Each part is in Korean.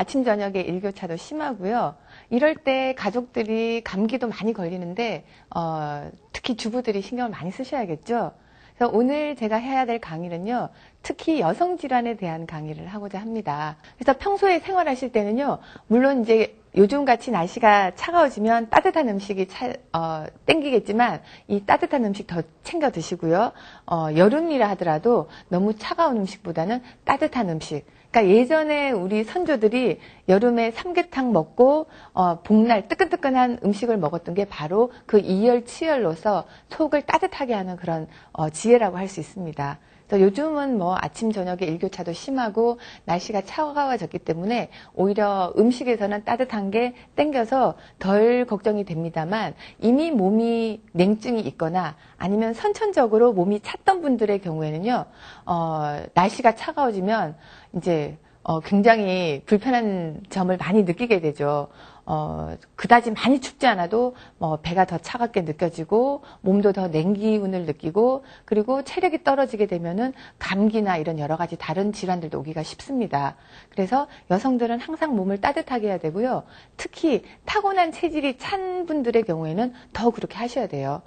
아침 저녁에 일교차도 심하고요. 이럴 때 가족들이 감기도 많이 걸리는데 특히 주부들이 신경을 많이 쓰셔야겠죠. 그래서 오늘 제가 해야 될 강의는요, 특히 여성 질환에 대한 강의를 하고자 합니다. 그래서 평소에 생활하실 때는요, 물론 이제 요즘같이 날씨가 차가워지면 따뜻한 음식이 땡기겠지만 이 따뜻한 음식 더 챙겨 드시고요. 여름이라 하더라도 너무 차가운 음식보다는 따뜻한 음식. 그러니까 예전에 우리 선조들이 여름에 삼계탕 먹고 복날 뜨끈뜨끈한 음식을 먹었던 게 바로 그 이열치열로서 속을 따뜻하게 하는 그런 지혜라고 할 수 있습니다. 요즘은 뭐 아침 저녁에 일교차도 심하고 날씨가 차가워졌기 때문에 오히려 음식에서는 따뜻한 게 땡겨서 덜 걱정이 됩니다만, 이미 몸이 냉증이 있거나 아니면 선천적으로 몸이 찼던 분들의 경우에는요, 날씨가 차가워지면 이제 굉장히 불편한 점을 많이 느끼게 되죠. 그다지 많이 춥지 않아도 배가 더 차갑게 느껴지고 몸도 더 냉기운을 느끼고, 그리고 체력이 떨어지게 되면은 감기나 이런 여러 가지 다른 질환들도 오기가 쉽습니다. 그래서 여성들은 항상 몸을 따뜻하게 해야 되고요. 특히 타고난 체질이 찬 분들의 경우에는 더 그렇게 하셔야 돼요.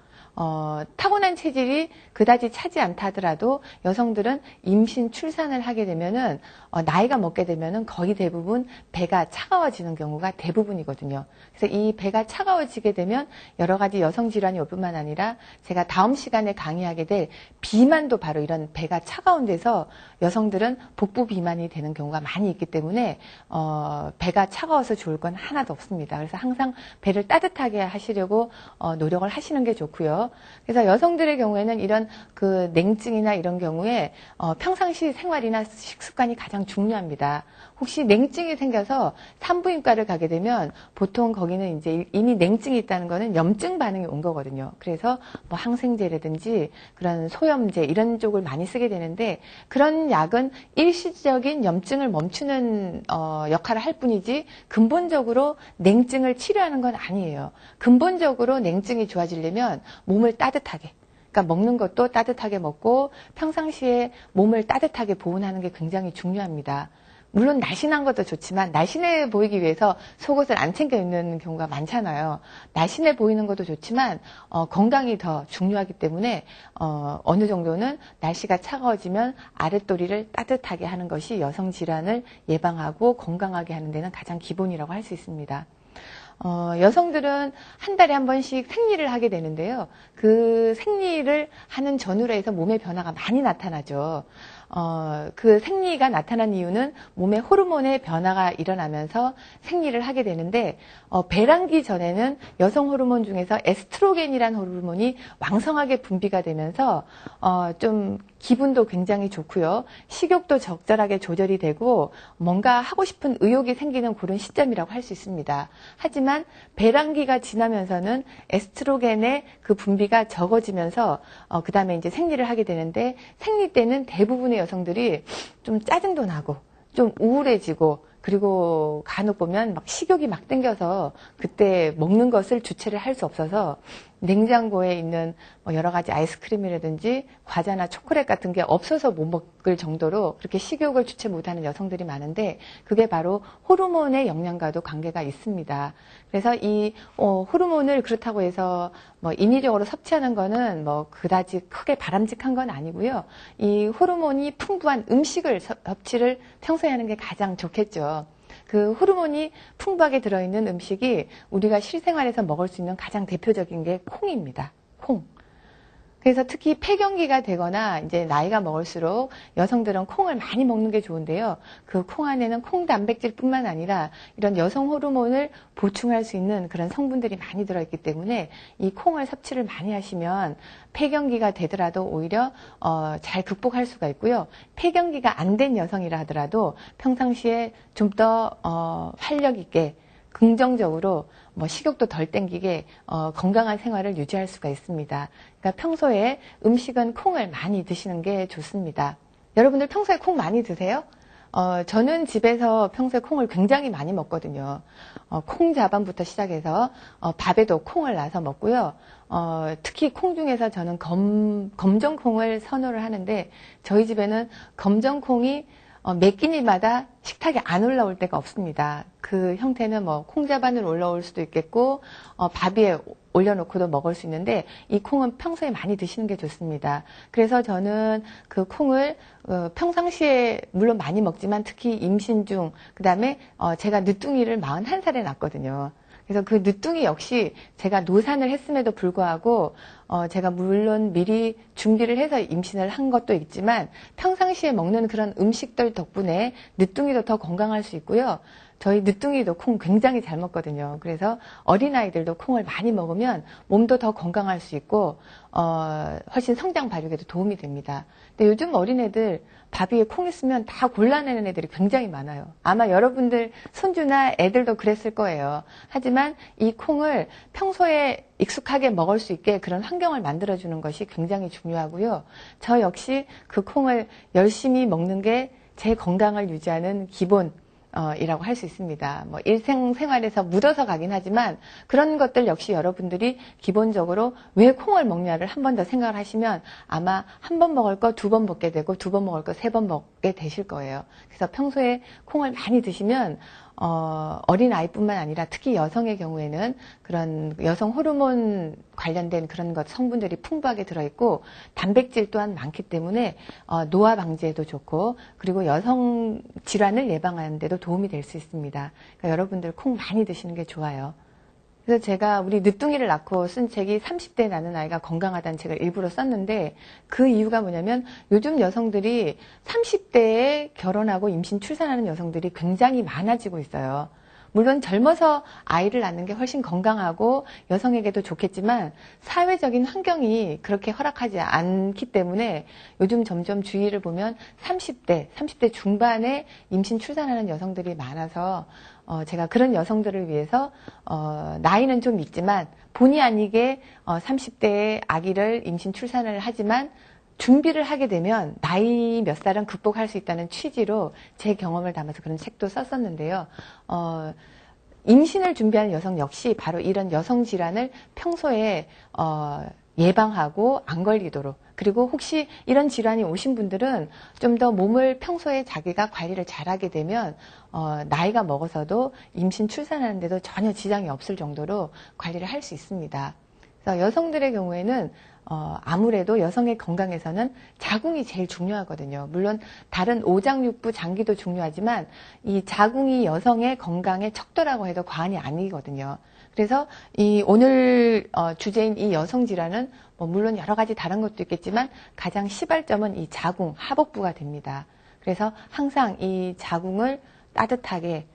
타고난 체질이 그다지 차지 않다 하더라도 여성들은 임신 출산을 하게 되면은 나이가 먹게 되면은 거의 대부분 배가 차가워지는 경우가 대부분이거든요. 그래서 이 배가 차가워지게 되면 여러 가지 여성 질환이 올 뿐만 아니라 제가 다음 시간에 강의하게 될 비만도 바로 이런 배가 차가운 데서 여성들은 복부 비만이 되는 경우가 많이 있기 때문에 배가 차가워서 좋을 건 하나도 없습니다. 그래서 항상 배를 따뜻하게 하시려고 노력을 하시는 게 좋고요. 그래서 여성들의 경우에는 이런 그 냉증이나 이런 경우에 평상시 생활이나 식습관이 가장 중요합니다. 혹시 냉증이 생겨서 산부인과를 가게 되면 보통 거기는 이제 이미 냉증이 있다는 거는 염증 반응이 온 거거든요. 그래서 뭐 항생제라든지 그런 소염제 이런 쪽을 많이 쓰게 되는데, 그런 약은 일시적인 염증을 멈추는 역할을 할 뿐이지 근본적으로 냉증을 치료하는 건 아니에요. 근본적으로 냉증이 좋아지려면 몸을 따뜻하게, 그러니까 먹는 것도 따뜻하게 먹고 평상시에 몸을 따뜻하게 보온하는 게 굉장히 중요합니다. 물론 날씬한 것도 좋지만 날씬해 보이기 위해서 속옷을 안 챙겨 입는 경우가 많잖아요. 날씬해 보이는 것도 좋지만 건강이 더 중요하기 때문에 어느 정도는 날씨가 차가워지면 아랫도리를 따뜻하게 하는 것이 여성 질환을 예방하고 건강하게 하는 데는 가장 기본이라고 할 수 있습니다. 여성들은 한 달에 한 번씩 생리를 하게 되는데요. 그 생리를 하는 전후로 해서 몸의 변화가 많이 나타나죠. 그 생리가 나타난 이유는 몸의 호르몬의 변화가 일어나면서 생리를 하게 되는데, 배란기 전에는 여성 호르몬 중에서 에스트로겐이라는 호르몬이 왕성하게 분비가 되면서 좀 기분도 굉장히 좋고요. 식욕도 적절하게 조절이 되고 뭔가 하고 싶은 의욕이 생기는 그런 시점이라고 할 수 있습니다. 하지만 배란기가 지나면서는 에스트로겐의 그 분비가 적어지면서 그 다음에 이제 생리를 하게 되는데, 생리 때는 대부분의 여성들이 좀 짜증도 나고 좀 우울해지고, 그리고 간혹 보면 막 식욕이 막 땡겨서 그때 먹는 것을 주체를 할 수 없어서 냉장고에 있는 여러 가지 아이스크림이라든지 과자나 초콜릿 같은 게 없어서 못 먹을 정도로 그렇게 식욕을 주체 못하는 여성들이 많은데, 그게 바로 호르몬의 영향과도 관계가 있습니다. 그래서 이 호르몬을 그렇다고 해서 인위적으로 섭취하는 거는 그다지 크게 바람직한 건 아니고요. 이 호르몬이 풍부한 음식을 섭취를 평소에 하는 게 가장 좋겠죠. 그 호르몬이 풍부하게 들어있는 음식이 우리가 실생활에서 먹을 수 있는 가장 대표적인 게 콩입니다. 콩. 그래서 특히 폐경기가 되거나 이제 나이가 먹을수록 여성들은 콩을 많이 먹는 게 좋은데요. 그 콩 안에는 콩 단백질뿐만 아니라 이런 여성 호르몬을 보충할 수 있는 그런 성분들이 많이 들어있기 때문에 이 콩을 섭취를 많이 하시면 폐경기가 되더라도 오히려 잘 극복할 수가 있고요. 폐경기가 안 된 여성이라 하더라도 평상시에 좀 더 활력 있게 긍정적으로 식욕도 덜 땡기게 건강한 생활을 유지할 수가 있습니다. 그러니까 평소에 음식은 콩을 많이 드시는 게 좋습니다. 여러분들 평소에 콩 많이 드세요? 저는 집에서 평소에 콩을 굉장히 많이 먹거든요. 콩자반부터 시작해서 밥에도 콩을 넣어서 먹고요. 특히 콩 중에서 저는 검정콩을 선호를 하는데, 저희 집에는 검정콩이 몇 끼니마다 식탁에 안 올라올 때가 없습니다. 그 형태는 뭐 콩자반으로 올라올 수도 있겠고 밥 위에 올려놓고도 먹을 수 있는데 이 콩은 평소에 많이 드시는 게 좋습니다. 그래서 저는 그 콩을 평상시에 물론 많이 먹지만 특히 임신 중 그다음에 제가 늦둥이를 41살에 낳았거든요. 그래서 그 늦둥이 역시 제가 노산을 했음에도 불구하고 제가 물론 미리 준비를 해서 임신을 한 것도 있지만 평상시에 먹는 그런 음식들 덕분에 늦둥이도 더 건강할 수 있고요. 저희 늦둥이도 콩 굉장히 잘 먹거든요. 그래서 어린아이들도 콩을 많이 먹으면 몸도 더 건강할 수 있고 훨씬 성장 발육에도 도움이 됩니다. 근데 요즘 어린애들 밥 위에 콩 있으면 다 골라내는 애들이 굉장히 많아요. 아마 여러분들 손주나 애들도 그랬을 거예요. 하지만 이 콩을 평소에 익숙하게 먹을 수 있게 그런 환경을 만들어주는 것이 굉장히 중요하고요. 저 역시 그 콩을 열심히 먹는 게 제 건강을 유지하는 기본 이라고 할 수 있습니다. 뭐 일생생활에서 묻어서 가긴 하지만 그런 것들 역시 여러분들이 기본적으로 왜 콩을 먹냐를 한 번 더 생각을 하시면 아마 한 번 먹을 거 두 번 먹게 되고 두 번 먹을 거 세 번 먹게 되실 거예요. 그래서 평소에 콩을 많이 드시면 어린 아이뿐만 아니라 특히 여성의 경우에는 그런 여성 호르몬 관련된 그런 것 성분들이 풍부하게 들어있고 단백질 또한 많기 때문에 노화 방지에도 좋고 그리고 여성 질환을 예방하는 데도 도움이 될 수 있습니다. 그러니까 여러분들 콩 많이 드시는 게 좋아요. 그래서 제가 우리 늦둥이를 낳고 쓴 책이 30대에 낳는 아이가 건강하다는 책을 일부러 썼는데 그 이유가 뭐냐면 요즘 여성들이 30대에 결혼하고 임신 출산하는 여성들이 굉장히 많아지고 있어요. 물론 젊어서 아이를 낳는 게 훨씬 건강하고 여성에게도 좋겠지만 사회적인 환경이 그렇게 허락하지 않기 때문에 요즘 점점 주위를 보면 30대 중반에 임신 출산하는 여성들이 많아서 제가 그런 여성들을 위해서 나이는 좀 있지만 본의 아니게 30대에 아기를 임신 출산을 하지만 준비를 하게 되면 나이 몇 살은 극복할 수 있다는 취지로 제 경험을 담아서 그런 책도 썼었는데요. 임신을 준비하는 여성 역시 바로 이런 여성 질환을 평소에 예방하고 안 걸리도록 그리고 혹시 이런 질환이 오신 분들은 좀 더 몸을 평소에 자기가 관리를 잘하게 되면 나이가 먹어서도 임신 출산하는데도 전혀 지장이 없을 정도로 관리를 할 수 있습니다. 그래서 여성들의 경우에는 아무래도 여성의 건강에서는 자궁이 제일 중요하거든요. 물론 다른 오장육부 장기도 중요하지만 이 자궁이 여성의 건강의 척도라고 해도 과언이 아니거든요. 그래서 이 오늘 주제인 이 여성 질환은 뭐 물론 여러 가지 다른 것도 있겠지만 가장 시발점은 이 자궁, 하복부가 됩니다. 그래서 항상 이 자궁을 따뜻하게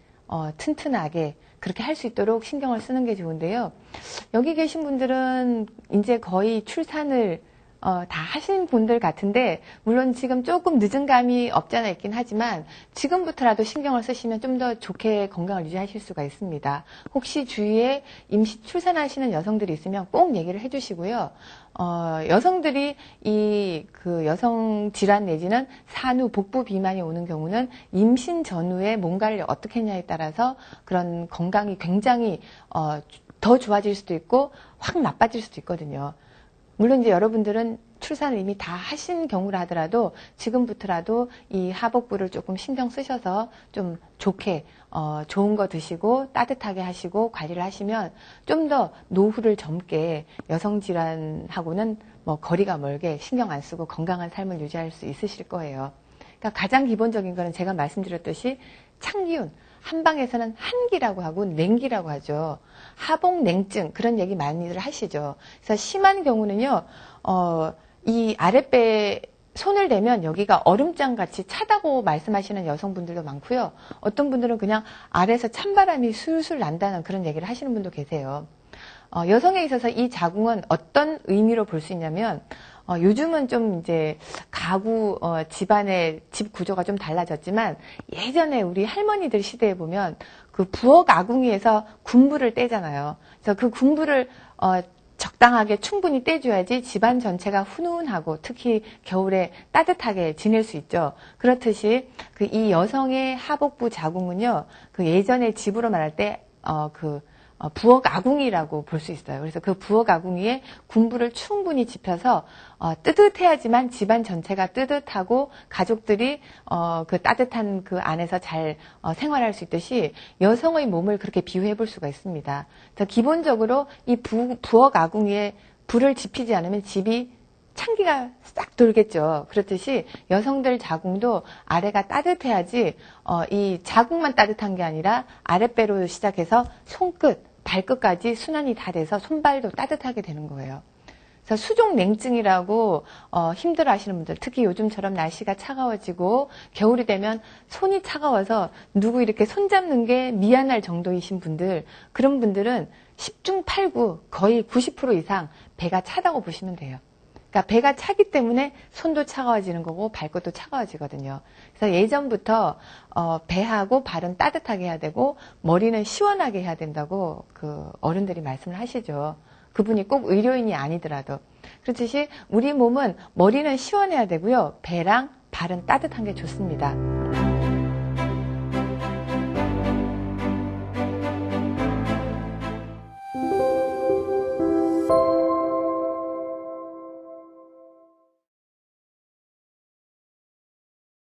튼튼하게 그렇게 할 수 있도록 신경을 쓰는 게 좋은데요. 여기 계신 분들은 이제 거의 출산을 다 하신 분들 같은데 물론 지금 조금 늦은 감이 없잖아 있긴 하지만 지금부터라도 신경을 쓰시면 좀 더 좋게 건강을 유지하실 수가 있습니다. 혹시 주위에 임시 출산하시는 여성들이 있으면 꼭 얘기를 해주시고요. 여성들이 그 여성 질환 내지는 산후 복부 비만이 오는 경우는 임신 전후에 몸 관리를 어떻게 했냐에 따라서 그런 건강이 굉장히 더 좋아질 수도 있고 확 나빠질 수도 있거든요. 물론 이제 여러분들은 출산을 이미 다 하신 경우라 하더라도 지금부터라도 이 하복부를 조금 신경 쓰셔서 좀 좋게 좋은 거 드시고 따뜻하게 하시고 관리를 하시면 좀 더 노후를 젊게 여성 질환하고는 뭐 거리가 멀게 신경 안 쓰고 건강한 삶을 유지할 수 있으실 거예요. 그러니까 가장 기본적인 거는 제가 말씀드렸듯이 창기운 한방에서는 한기라고 하고 냉기라고 하죠. 하복냉증 그런 얘기 많이들 하시죠. 그래서 심한 경우는요. 이 아랫배에 손을 대면 여기가 얼음장 같이 차다고 말씀하시는 여성분들도 많고요. 어떤 분들은 그냥 아래에서 찬바람이 술술 난다는 그런 얘기를 하시는 분도 계세요. 여성에 있어서 이 자궁은 어떤 의미로 볼 수 있냐면 요즘은 좀 이제 가구 집안의 집 구조가 좀 달라졌지만 예전에 우리 할머니들 시대에 보면 그 부엌 아궁이에서 군부를 떼잖아요. 그래서 그 군부를 적당하게 충분히 떼줘야지 집안 전체가 훈훈하고 특히 겨울에 따뜻하게 지낼 수 있죠. 그렇듯이 이 여성의 하복부 자궁은요, 그 예전에 집으로 말할 때 부엌 아궁이라고 볼 수 있어요. 그래서 그 부엌 아궁이에 군부를 충분히 지펴서 뜨뜻해야지만 집안 전체가 뜨뜻하고 가족들이 그 따뜻한 그 안에서 잘 생활할 수 있듯이 여성의 몸을 그렇게 비유해 볼 수가 있습니다. 그래서 기본적으로 이 부엌 아궁이에 불을 지피지 않으면 집이 찬기가 싹 돌겠죠. 그렇듯이 여성들 자궁도 아래가 따뜻해야지 이 자궁만 따뜻한 게 아니라 아랫배로 시작해서 손끝, 발끝까지 순환이 다 돼서 손발도 따뜻하게 되는 거예요. 그래서 수족냉증이라고 힘들어 하시는 분들, 특히 요즘처럼 날씨가 차가워지고 겨울이 되면 손이 차가워서 누구 이렇게 손잡는 게 미안할 정도이신 분들, 그런 분들은 10중 8구 거의 90% 이상 배가 차다고 보시면 돼요. 그러니까 배가 차기 때문에 손도 차가워지는 거고 발끝도 차가워지거든요. 그래서 예전부터 배하고 발은 따뜻하게 해야 되고 머리는 시원하게 해야 된다고 그 어른들이 말씀을 하시죠. 그분이 꼭 의료인이 아니더라도. 그렇듯이 우리 몸은 머리는 시원해야 되고요. 배랑 발은 따뜻한 게 좋습니다.